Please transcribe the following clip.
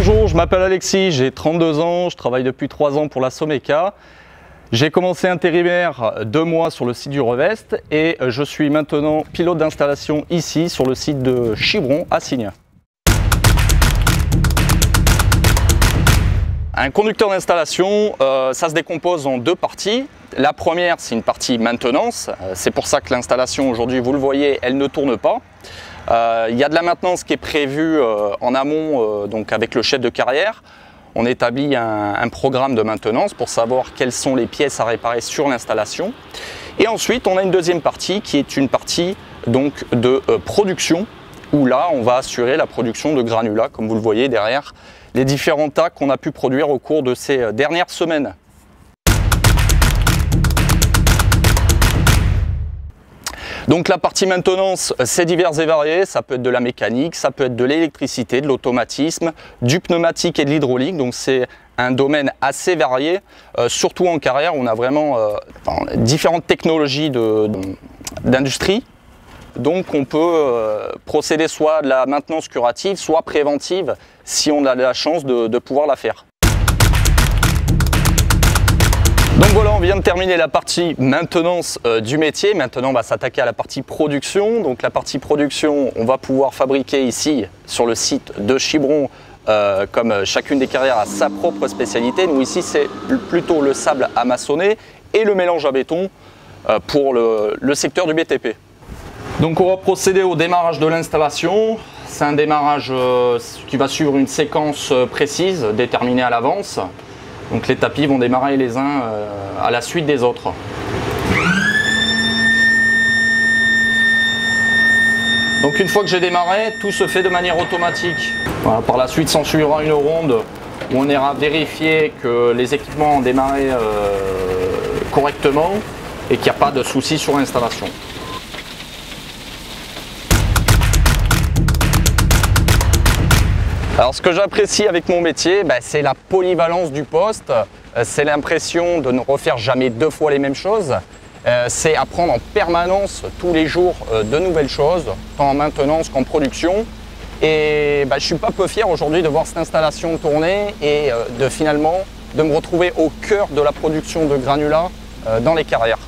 Bonjour, je m'appelle Alexis, j'ai 32 ans, je travaille depuis 3 ans pour la Someca. J'ai commencé intérimaire 2 mois sur le site du Revest et je suis maintenant pilote d'installation ici sur le site de Chibron à Signes. Un conducteur d'installation, ça se décompose en 2 parties. La première, c'est une partie maintenance. C'est pour ça que l'installation aujourd'hui, vous le voyez, elle ne tourne pas. Il y a de la maintenance qui est prévue en amont, donc avec le chef de carrière. On établit un programme de maintenance pour savoir quelles sont les pièces à réparer sur l'installation. Et ensuite, on a une deuxième partie qui est une partie donc, de production, où là, on va assurer la production de granulats, comme vous le voyez derrière, les différents tas qu'on a pu produire au cours de ces dernières semaines. Donc la partie maintenance, c'est divers et varié, ça peut être de la mécanique, ça peut être de l'électricité, de l'automatisme, du pneumatique et de l'hydraulique, donc c'est un domaine assez varié, surtout en carrière, on a vraiment différentes technologies d'industrie. Donc on peut procéder soit à de la maintenance curative, soit préventive, si on a la chance de pouvoir la faire. Donc voilà, on vient de terminer la partie maintenance du métier. Maintenant, on va s'attaquer à la partie production. Donc la partie production, on va pouvoir fabriquer ici, sur le site de Chibron, comme chacune des carrières a sa propre spécialité. Nous ici, c'est plutôt le sable amaçonné et le mélange à béton pour le secteur du BTP. Donc on va procéder au démarrage de l'installation. C'est un démarrage qui va suivre une séquence précise, déterminée à l'avance. Donc les tapis vont démarrer les uns à la suite des autres. Donc une fois que j'ai démarré, tout se fait de manière automatique. Voilà, par la suite s'en suivra une ronde où on ira vérifier que les équipements ont démarré correctement et qu'il n'y a pas de soucis sur l'installation. Alors ce que j'apprécie avec mon métier, c'est la polyvalence du poste, c'est l'impression de ne refaire jamais 2 fois les mêmes choses, c'est apprendre en permanence tous les jours de nouvelles choses, tant en maintenance qu'en production. Et je ne suis pas peu fier aujourd'hui de voir cette installation tourner et finalement de me retrouver au cœur de la production de granulats dans les carrières.